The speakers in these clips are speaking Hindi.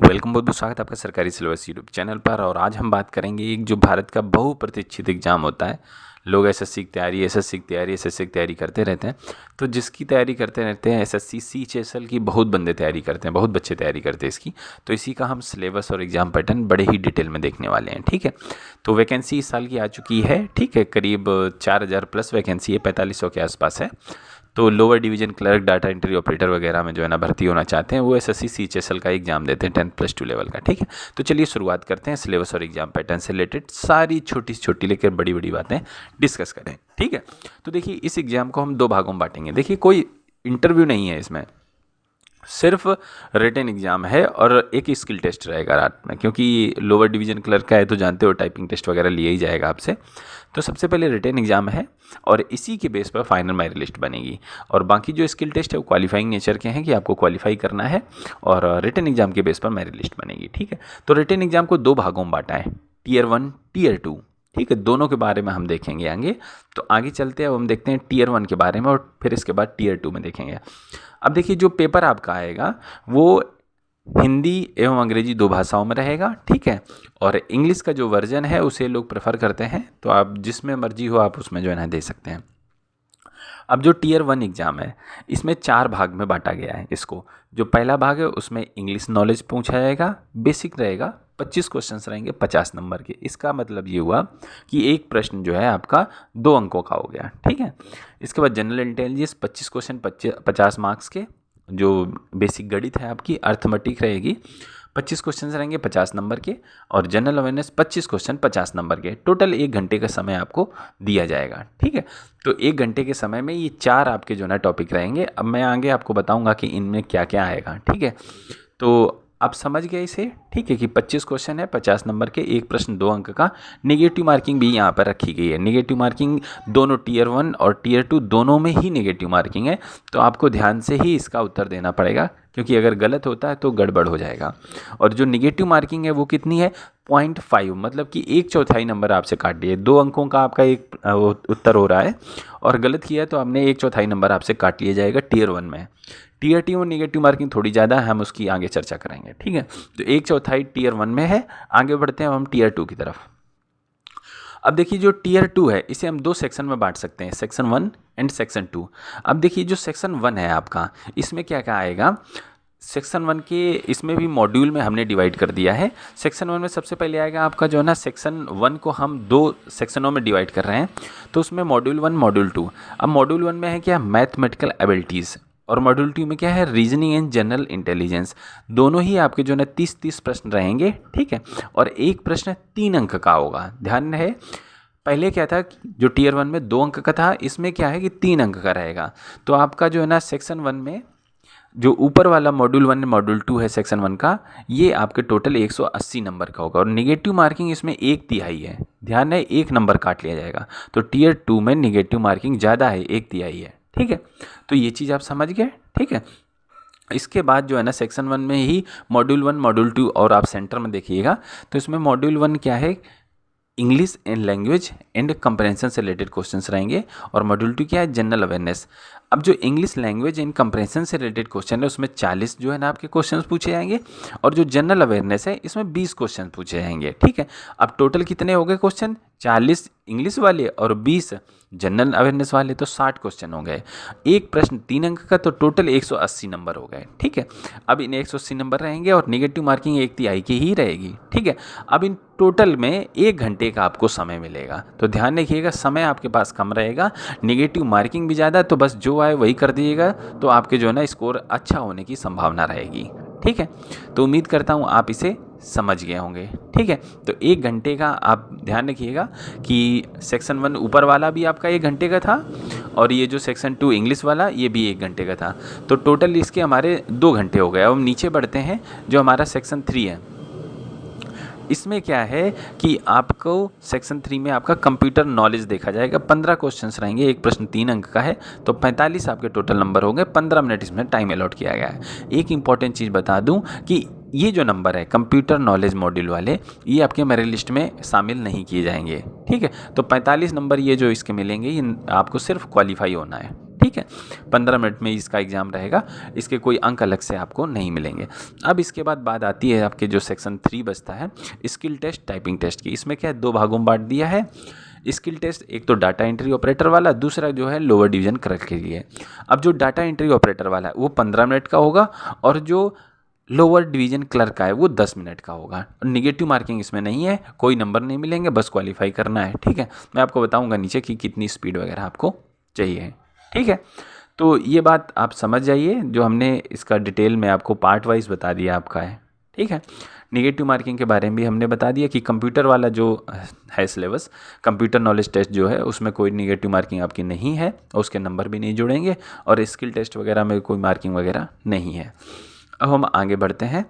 वेलकम, बहुत बहुत स्वागत है आपका सरकारी सिलेबस यूट्यूब चैनल पर। और आज हम बात करेंगे एक जो भारत का बहुप्रतीक्षित एग्जाम होता है। लोग एसएससी की तैयारी करते रहते हैं। तो जिसकी तैयारी करते रहते हैं एसएससी सीएचएसएल की बहुत बंदे तैयारी करते हैं, बहुत बच्चे तैयारी करते हैं इसकी। तो इसी का हम सिलेबस और एग्जाम पैटर्न बड़े ही डिटेल में देखने वाले हैं, ठीक है। तो वैकेंसी इस साल की आ चुकी है, ठीक है, करीब 4000 प्लस वैकेंसी है, 4500 के आसपास है। तो lower division clerk, data entry operator वगैरह में जो है ना भर्ती होना चाहते हैं वो एसएससी सीएचएसएल का एग्जाम देते हैं 10+2 लेवल का, ठीक है। तो चलिए शुरुआत करते हैं सिलेबस और एग्जाम पैटर्न से रिलेटेड सारी छोटी से छोटी लेकर बड़ी बड़ी बातें डिस्कस करें, ठीक है। तो देखिए इस एग्जाम को हम 2 भागों में बांटेंगे। देखिए कोई इंटरव्यू नहीं है इसमें, सिर्फ रिटन एग्जाम है और एक स्किल टेस्ट रहेगा रात में, क्योंकि लोअर डिवीजन क्लर्क का है तो जानते हो टाइपिंग टेस्ट वगैरह लिया ही जाएगा आपसे। तो सबसे पहले रिटन एग्जाम है और इसी के बेस पर फाइनल मेरिट लिस्ट बनेगी। और बाकी जो स्किल टेस्ट है वो क्वालिफाइंग नेचर के हैं कि आपको क्वालिफाई करना है, और रिटन एग्जाम के बेस पर मेरिट लिस्ट बनेगी, ठीक है। तो रिटन एग्जाम को 2 भागों में बांटा है, टियर 1 टियर 2, ठीक है। दोनों के बारे में हम देखेंगे आगे। तो आगे चलते हैं, अब हम देखते हैं टियर 1 के बारे में और फिर इसके बाद टियर 2 में देखेंगे। अब देखिए जो पेपर आपका आएगा वो हिंदी एवं अंग्रेजी 2 भाषाओं में रहेगा, ठीक है। और इंग्लिश का जो वर्जन है उसे लोग प्रेफर करते हैं, तो आप जिसमें मर्जी हो आप उसमें जो है ना दे सकते हैं। अब जो टियर 1 एग्ज़ाम है इसमें 4 भाग में बांटा गया है इसको। जो पहला भाग है उसमें इंग्लिश नॉलेज पूछा जाएगा, बेसिक रहेगा, 25 क्वेश्चंस रहेंगे 50 नंबर के। इसका मतलब ये हुआ कि एक प्रश्न जो है आपका 2 अंकों का हो गया, ठीक है। इसके बाद जनरल इंटेलिजेंस 25 क्वेश्चन 50 मार्क्स के। जो बेसिक गणित है आपकी अर्थमेटिक रहेगी, 25 क्वेश्चन रहेंगे 50 नंबर के। और जनरल अवेयरनेस 25 क्वेश्चन 50 नंबर के। टोटल 1 घंटे का समय आपको दिया जाएगा, ठीक है। तो 1 घंटे के समय में ये 4 आपके जो ना टॉपिक रहेंगे। अब मैं आगे आपको बताऊंगा कि इनमें क्या क्या आएगा, ठीक है। तो आप समझ गए इसे, ठीक है, कि 25 क्वेश्चन है 50 नंबर के, एक प्रश्न 2 अंक का। नेगेटिव मार्किंग भी यहाँ पर रखी गई है। नेगेटिव मार्किंग दोनों टियर 1 और टियर 2 दोनों में ही नेगेटिव मार्किंग है। तो आपको ध्यान से ही इसका उत्तर देना पड़ेगा, क्योंकि अगर गलत होता है तो गड़बड़ हो जाएगा। और जो नेगेटिव मार्किंग है वो कितनी है, 0.5, मतलब कि 1/4 नंबर आपसे काट दिए। 2 अंकों का आपका एक उत्तर हो रहा है और गलत किया है तो आपने 1/4 नंबर आपसे काट लिया जाएगा टियर 1 में। टियर 2 में नेगेटिव मार्किंग थोड़ी ज़्यादा है, हम उसकी आगे चर्चा करेंगे, ठीक है। तो 1/4 टियर 1 में है। आगे बढ़ते हैं हम टियर 2 की तरफ। अब देखिए जो टियर 2 है इसे हम 2 सेक्शन में बांट सकते हैं, सेक्शन 1 एंड सेक्शन 2। अब देखिए जो सेक्शन 1 है आपका, इसमें क्या क्या आएगा। सेक्शन 1 के इसमें भी मॉड्यूल में हमने डिवाइड कर दिया है। सेक्शन 1 में सबसे पहले आएगा आपका जो है ना, सेक्शन 1 को हम 2 सेक्शनों में डिवाइड कर रहे हैं। तो उसमें मॉड्यूल 1 मॉड्यूल 2। अब मॉड्यूल 1 में है क्या, मैथमेटिकल एबिलिटीज़, और मॉड्यूल 2 में क्या है, रीजनिंग एंड जनरल इंटेलिजेंस। दोनों ही आपके जो है 30-30 प्रश्न रहेंगे, ठीक है। और एक प्रश्न 3 अंक का होगा। ध्यान रहे, पहले क्या था, जो टियर 1 में 2 अंक का था, इसमें क्या है कि 3 अंक का रहेगा। तो आपका जो है ना सेक्शन 1 में जो ऊपर वाला मॉड्यूल 1 मॉड्यूल 2 है सेक्शन 1 का, ये आपके टोटल 180 नंबर का होगा। और निगेटिव मार्किंग इसमें 1/3 है। ध्यान है, 1 नंबर काट लिया जाएगा। तो टियर 2 में निगेटिव मार्किंग ज़्यादा है, 1/3 है, ठीक है। तो ये चीज़ आप समझ गए, ठीक है। इसके बाद जो है ना सेक्शन 1 में ही मॉड्यूल 1 मॉड्यूल 2, और आप सेंटर में देखिएगा तो इसमें मॉड्यूल 1 क्या है, English and language and comprehension से रिलेटेड क्वेश्चंस रहेंगे। और मॉड्यूल 2 क्या है, जनरल अवेयरनेस। अब जो इंग्लिश लैंग्वेज एंड कंप्रहेंशन से रिलेटेड क्वेश्चन है उसमें 40 जो है ना आपके क्वेश्चंस पूछे जाएंगे। और जो जनरल अवेयरनेस है इसमें 20 क्वेश्चन पूछे जाएंगे, ठीक है। अब टोटल कितने हो गए क्वेश्चन, 40 इंग्लिश वाले और 20 जनरल अवेयरनेस वाले, तो 60 क्वेश्चन हो गए। एक प्रश्न 3 अंक का, तो टोटल 180 नंबर हो गए, ठीक है। अब इन 180 नंबर रहेंगे और निगेटिव मार्किंग 1/3 की ही रहेगी, ठीक है। अब इन टोटल में 1 घंटे का आपको समय मिलेगा। तो ध्यान रखिएगा, समय आपके पास कम रहेगा, निगेटिव मार्किंग भी ज़्यादा, तो बस जो आए वही कर दीजिएगा। तो आपके जो है ना स्कोर अच्छा होने की संभावना रहेगी, ठीक है। तो उम्मीद करता हूँ आप इसे समझ गए होंगे, ठीक है। तो 1 घंटे का आप ध्यान रखिएगा कि सेक्शन 1 ऊपर वाला भी आपका 1 घंटे का था, और ये जो सेक्शन 2 इंग्लिश वाला ये भी 1 घंटे का था। तो टोटल इसके हमारे 2 घंटे हो गए। अब हम नीचे बढ़ते हैं, जो हमारा सेक्शन 3 है। इसमें क्या है कि आपको सेक्शन 3 में आपका कंप्यूटर नॉलेज देखा जाएगा। 15 क्वेश्चंस रहेंगे, एक प्रश्न 3 अंक का है, तो 45 आपके टोटल नंबर हो गए। 15 मिनट इसमें टाइम अलॉट किया गया है। एक इंपॉर्टेंट चीज़ बता दूं कि ये जो नंबर है कंप्यूटर नॉलेज मॉड्यूल वाले, ये आपके मेरिट लिस्ट में शामिल नहीं किए जाएंगे, ठीक है। तो 45 नंबर ये जो इसके मिलेंगे, ये आपको सिर्फ क्वालिफाई होना है, ठीक ठीक है, 15 मिनट में इसका एग्ज़ाम रहेगा, इसके कोई अंक अलग से आपको नहीं मिलेंगे। अब इसके बाद बात आती है आपके जो सेक्शन 3 बचता है स्किल टेस्ट, टाइपिंग टेस्ट की। इसमें क्या है, 2 भागों में बांट दिया है स्किल टेस्ट, एक तो डाटा एंट्री ऑपरेटर वाला, दूसरा जो है लोअर डिवीजन क्लर्क के लिए। अब जो डाटा एंट्री ऑपरेटर वाला है वो 15 मिनट का होगा और जो लोअर डिवीजन क्लर्क का है वो 10 मिनट का होगा। निगेटिव मार्किंग इसमें नहीं है, कोई नंबर नहीं मिलेंगे, बस क्वालिफाई करना है। ठीक है, मैं आपको बताऊंगा नीचे कि कितनी स्पीड वगैरह आपको चाहिए। ठीक है, तो ये बात आप समझ जाइए, जो हमने इसका डिटेल में आपको पार्ट वाइज बता दिया आपका है। ठीक है, निगेटिव मार्किंग के बारे में भी हमने बता दिया कि कंप्यूटर वाला जो है सिलेबस, कंप्यूटर नॉलेज टेस्ट जो है उसमें कोई निगेटिव मार्किंग आपकी नहीं है और उसके नंबर भी नहीं जुड़ेंगे, और स्किल टेस्ट वगैरह में कोई मार्किंग वगैरह नहीं है। अब हम आगे बढ़ते हैं।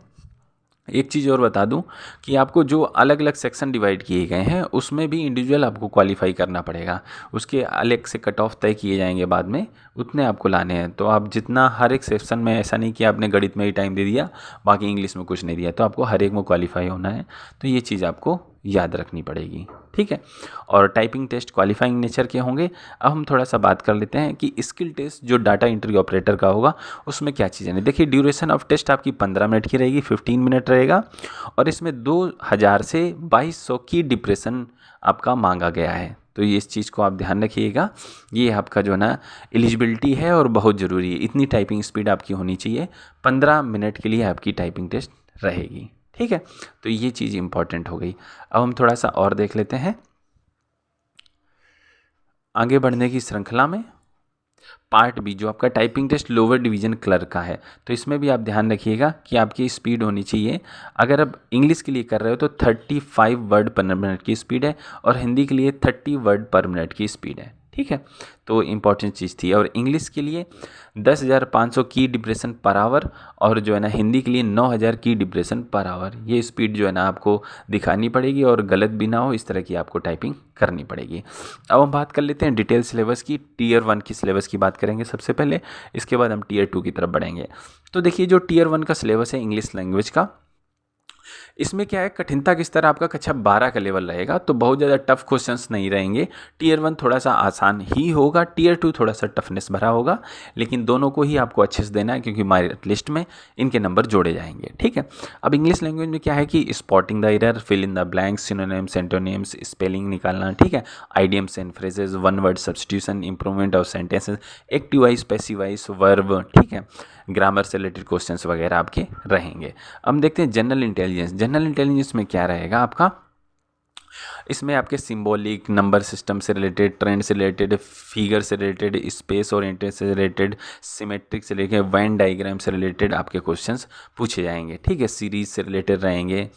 एक चीज़ और बता दूं कि आपको जो अलग अलग सेक्शन डिवाइड किए गए हैं उसमें भी इंडिविजुअल आपको क्वालिफाई करना पड़ेगा, उसके अलग से कट ऑफ तय किए जाएंगे बाद में, उतने आपको लाने हैं। तो आप जितना हर एक सेक्शन में, ऐसा नहीं कि आपने गणित में ही टाइम दे दिया बाकी इंग्लिश में कुछ नहीं दिया, तो आपको हर एक में क्वालिफाई होना है। तो ये चीज़ आपको याद रखनी पड़ेगी। ठीक है, और टाइपिंग टेस्ट क्वालिफाइंग नेचर के होंगे। अब हम थोड़ा सा बात कर लेते हैं कि स्किल टेस्ट जो डाटा एंट्री ऑपरेटर का होगा उसमें क्या चीज़ें हैं। देखिए, ड्यूरेशन ऑफ टेस्ट आपकी 15 मिनट की रहेगी, 15 मिनट रहेगा, और इसमें 2000 से 2200 की डिप्रेशन आपका मांगा गया है। तो ये इस चीज़ को आप ध्यान रखिएगा, ये आपका जो है ना एलिजिबिलिटी है और बहुत ज़रूरी है। इतनी टाइपिंग स्पीड आपकी होनी चाहिए, 15 मिनट के लिए आपकी टाइपिंग टेस्ट रहेगी। ठीक है, तो ये चीज़ इंपॉर्टेंट हो गई। अब हम थोड़ा सा और देख लेते हैं आगे बढ़ने की श्रृंखला में। पार्ट बी जो आपका typing test lower division clerk का है, तो इसमें भी आप ध्यान रखिएगा कि आपकी स्पीड होनी चाहिए। अगर आप इंग्लिश के लिए कर रहे हो तो 35 वर्ड पर मिनट की स्पीड है, और हिंदी के लिए 30 वर्ड पर मिनट की स्पीड है। ठीक है, तो इम्पॉर्टेंट चीज़ थी। और इंग्लिश के लिए 10,500 की डिप्रेशन पर आवर, और जो है ना हिंदी के लिए 9,000 की डिप्रेशन पर आवर। ये स्पीड जो है ना आपको दिखानी पड़ेगी, और गलत भी ना हो इस तरह की आपको टाइपिंग करनी पड़ेगी। अब हम बात कर लेते हैं डिटेल सिलेबस की। टियर 1 की सिलेबस की बात करेंगे सबसे पहले, इसके बाद हम टियर 2 की तरफ बढ़ेंगे। तो देखिए, जो टियर 1 का सिलेबस है इंग्लिश लैंग्वेज का, इसमें क्या है, कठिनता किस तरह आपका कक्षा 12 का लेवल रहेगा, तो बहुत ज़्यादा टफ क्वेश्चंस नहीं रहेंगे। टियर 1 थोड़ा सा आसान ही होगा, टियर 2 थोड़ा सा टफनेस भरा होगा, लेकिन दोनों को ही आपको अच्छे से देना है क्योंकि मेरिट लिस्ट में इनके नंबर जोड़े जाएंगे। ठीक है, अब इंग्लिश लैंग्वेज में क्या है कि spotting the error, fill in the blanks, synonyms, antonyms, spelling निकालना। ठीक है, idioms and phrases, one word substitution, improvement of sentences, active voice, passive voice, verb. ठीक है, ग्रामर से रिलेटेड क्वेश्चंस वगैरह आपके रहेंगे। अब देखते हैं जनरल इंटेलिजेंस। जनरल इंटेलिजेंस में क्या रहेगा आपका, इसमें आपके सिंबॉलिक, नंबर सिस्टम से रिलेटेड, ट्रेंड से रिलेटेड, फिगर से रिलेटेड, स्पेस ओरिएंटेड से रिलेटेड, सिमेट्रिक से लेकर वेन डायग्राम से रिलेटेड आपके क्वेश्चंस पूछे जाएंगे। ठीक है, सीरीज से रिलेटेड रहेंगे।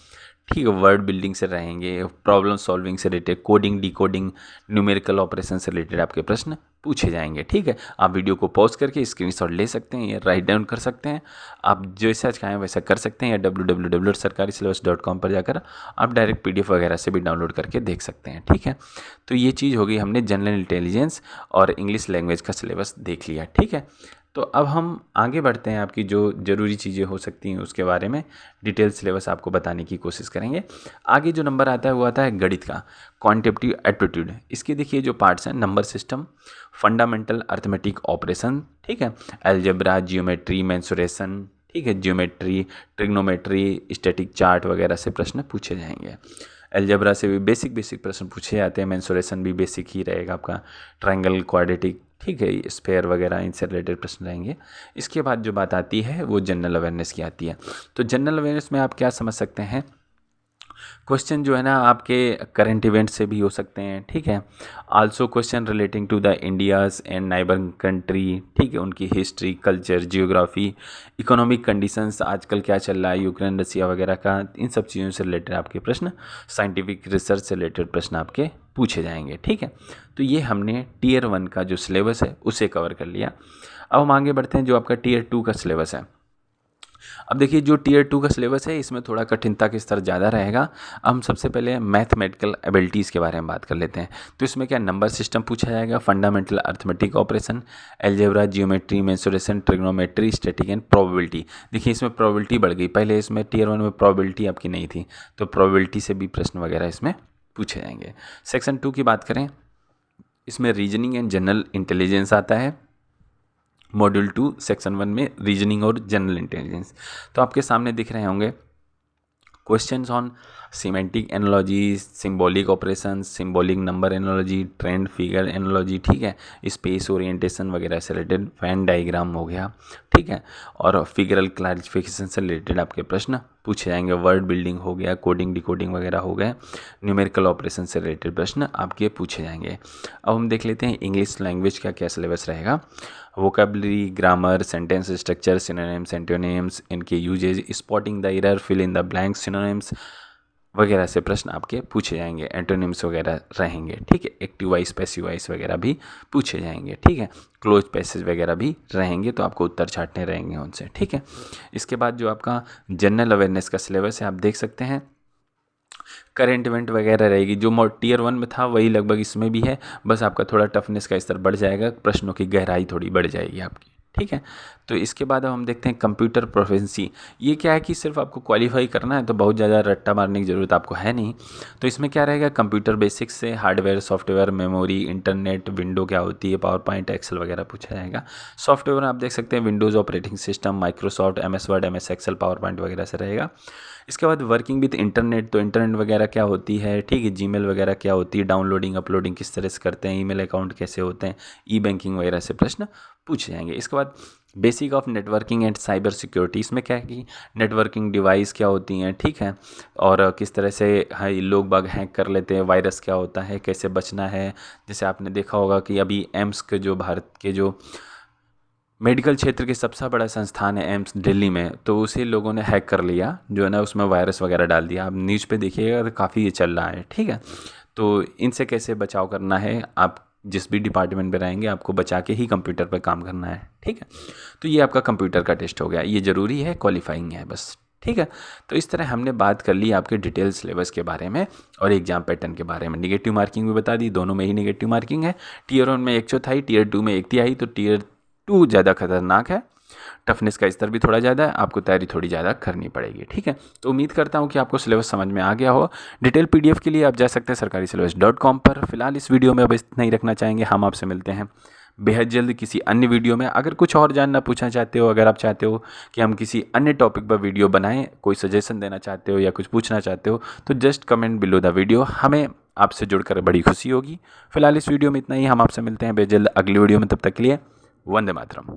ठीक है, वर्ड बिल्डिंग से रहेंगे, प्रॉब्लम सॉल्विंग से related, coding, decoding, numerical operation से रिलेटेड आपके प्रश्न पूछे जाएंगे। ठीक है, आप वीडियो को पॉज करके स्क्रीनशॉट ले सकते हैं या राइट डाउन कर सकते हैं, आप जैसा चाहें वैसा कर सकते हैं, या www.sarkarisyllabus.com पर जाकर आप डायरेक्ट PDF वगैरह से भी डाउनलोड करके देख सकते हैं। ठीक है, तो ये चीज़ होगी, हमने जनरल इंटेलिजेंस और इंग्लिश लैंग्वेज का सिलेबस देख लिया। ठीक है, तो अब हम आगे बढ़ते हैं, आपकी जो ज़रूरी चीज़ें हो सकती हैं उसके बारे में डिटेल सिलेबस आपको बताने की कोशिश करेंगे। आगे जो नंबर आता है वो आता है गणित का, क्वांटिटेटिव एप्टीट्यूड। इसके देखिए जो पार्ट्स हैं, number system, fundamental arithmetic operation, ठीक है, अलजेब्रा, जियोमेट्री, मेंसुरेशन, ठीक है, जियोमेट्री, ट्रिग्नोमेट्री, स्टैटिक चार्ट वगैरह से प्रश्न पूछे जाएंगे। अलजेब्रा से भी बेसिक प्रश्न पूछे जाते हैं, मेंसुरेशन भी बेसिक ही रहेगा आपका, ट्रायंगल, क्वाड्रेटिक, ठीक है, स्फेयर वगैरह, इनसे रिलेटेड प्रश्न रहेंगे। इसके बाद जो बात आती है वो जनरल अवेयरनेस की आती है। तो जनरल अवेयरनेस में आप क्या समझ सकते हैं, क्वेश्चन जो है ना आपके करंट इवेंट से भी हो सकते हैं। ठीक है, also question relating to the India's and neighbouring country, ठीक है, उनकी history, culture, geography, economic conditions, आजकल क्या चल रहा है, यूक्रेन, रसिया वगैरह का, इन सब चीज़ों से रिलेटेड आपके प्रश्न, साइंटिफिक रिसर्च से रिलेटेड प्रश्न आपके पूछे जाएंगे। ठीक है, तो ये हमने टियर 1 का जो सिलेबस है उसे कवर कर लिया। अब हम आगे बढ़ते हैं, जो आपका टियर 2 का सिलेबस है। अब देखिए, जो टियर 2 का सिलेबस है इसमें थोड़ा कठिनता का स्तर ज़्यादा रहेगा। हम सबसे पहले मैथमेटिकल एबिलिटीज़ के बारे में बात कर लेते हैं। तो इसमें क्या, नंबर सिस्टम पूछा जाएगा, fundamental arithmetic operation, algebra, geometry, mensuration, trigonometry, static and probability. देखिए, इसमें प्रोबेबिलिटी बढ़ गई, पहले इसमें टियर 1 में प्रोबेबिलिटी आपकी नहीं थी, तो प्रोबेबिलिटी से भी प्रश्न वगैरह इसमें पूछे जाएंगे। सेक्शन 2 की बात करें, इसमें रीजनिंग एंड जनरल इंटेलिजेंस आता है। मॉड्यूल 2 सेक्शन 1 में रीजनिंग और जनरल इंटेलिजेंस। तो आपके सामने दिख रहे होंगे questions on semantic analogy, symbolic operation, symbolic number analogy, trend figure analogy, ठीक है, स्पेस ओरिएंटेशन वगैरह से रिलेटेड, फैन डायग्राम हो गया, ठीक है, और फिगरल क्लासिफिकेशन से रिलेटेड आपके प्रश्न पूछे जाएंगे, वर्ड बिल्डिंग हो गया, कोडिंग डिकोडिंग वगैरह हो गए, न्यूमेरिकल ऑपरेशन से रिलेटेड प्रश्न आपके पूछे जाएंगे। अब हम देख लेते हैं इंग्लिश लैंग्वेज का क्या सिलेबस रहेगा। Vocabulary, grammar, sentence structure, synonyms, antonyms, इनके usages, spotting the error, fill in the blanks, synonyms वगैरह से प्रश्न आपके पूछे जाएंगे। एंटोनिम्स वगैरह रहेंगे, ठीक है, एक्टिव वाइज पैसिव वाइज वगैरह भी पूछे जाएंगे, ठीक है, क्लोज पैसेज वगैरह भी रहेंगे, तो आपको उत्तर छाटने रहेंगे उनसे, ठीक है। इसके बाद जो आपका जनरल अवेयरनेस का सिलेबस है आप देख सकते हैं, करेंट इवेंट वगैरह रहेगी, जो टियर 1 में था वही लगभग इसमें भी है, बस आपका थोड़ा टफनेस का स्तर बढ़ जाएगा, प्रश्नों की गहराई थोड़ी बढ़ जाएगी आपकी, ठीक है। तो इसके बाद अब हम देखते हैं कंप्यूटर प्रोफिशिएंसी। ये क्या है कि सिर्फ आपको क्वालिफाई करना है, तो बहुत ज़्यादा रट्टा मारने की ज़रूरत आपको है नहीं। तो इसमें क्या रहेगा, कंप्यूटर बेसिक्स से hardware, software, memory, internet, window क्या होती है, पावर पॉइंट, एक्सेल वगैरह पूछा जाएगा। सॉफ्टवेयर आप देख सकते हैं Windows operating system, Microsoft, MS Word, MS Excel, PowerPoint वगैरह से रहेगा। इसके बाद वर्किंग विद इंटरनेट, तो इंटरनेट वगैरह क्या होती है, ठीक है, जीमेल वगैरह क्या होती है, डाउनलोडिंग अपलोडिंग किस तरह से करते हैं, ईमेल अकाउंट कैसे होते हैं, ई बैंकिंग वगैरह से प्रश्न पूछे जाएंगे। इसके बाद basic of networking and cyber security, इसमें क्या है कि नेटवर्किंग डिवाइस क्या होती हैं, ठीक है, और किस तरह से लोग बाग हैक कर लेते हैं, वायरस क्या होता है, कैसे बचना है। जैसे आपने देखा होगा कि अभी एम्स के जो भारत के जो मेडिकल क्षेत्र के सबसे बड़ा संस्थान है एम्स दिल्ली में, तो उसे लोगों ने हैक कर लिया, जो है ना, उसमें वायरस वगैरह डाल दिया। आप न्यूज़ पे देखिएगा तो काफ़ी ये चल रहा है, ठीक है। तो इनसे कैसे बचाव करना है, आप जिस भी डिपार्टमेंट में रहेंगे आपको बचा के ही कंप्यूटर पर काम करना है, ठीक है। तो ये आपका कंप्यूटर का टेस्ट हो गया, ये ज़रूरी है, क्वालिफाइंग है बस, ठीक है। तो इस तरह हमने बात कर ली आपके डिटेल सिलेबस के बारे में और एग्जाम पैटर्न के बारे में। निगेटिव मार्किंग भी बता दी, दोनों में ही निगेटिव मार्किंग है। टियर 1 में 1/4, टियर 2 में 1/3, तो टियर 2 ज़्यादा खतरनाक है, टफनेस का स्तर भी थोड़ा ज़्यादा है, आपको तैयारी थोड़ी ज़्यादा करनी पड़ेगी, ठीक है। तो उम्मीद करता हूँ कि आपको सिलेबस समझ में आ गया हो। डिटेल PDF के लिए आप जा सकते हैं sarkarisyllabus.com पर। फिलहाल इस वीडियो में अब इतना ही रखना चाहेंगे, हम आपसे मिलते हैं बेहद जल्द किसी अन्य वीडियो में। अगर कुछ और जानना पूछना चाहते हो, अगर आप चाहते हो कि हम किसी अन्य टॉपिक पर वीडियो बनाएं, कोई सजेशन देना चाहते हो या कुछ पूछना चाहते हो, तो just comment below the video, हमें आपसे जुड़कर बड़ी खुशी होगी। फिलहाल इस वीडियो में इतना ही, हम आपसे मिलते हैं बेहद जल्द अगली वीडियो में, तब तक के लिए वंदे मातरम।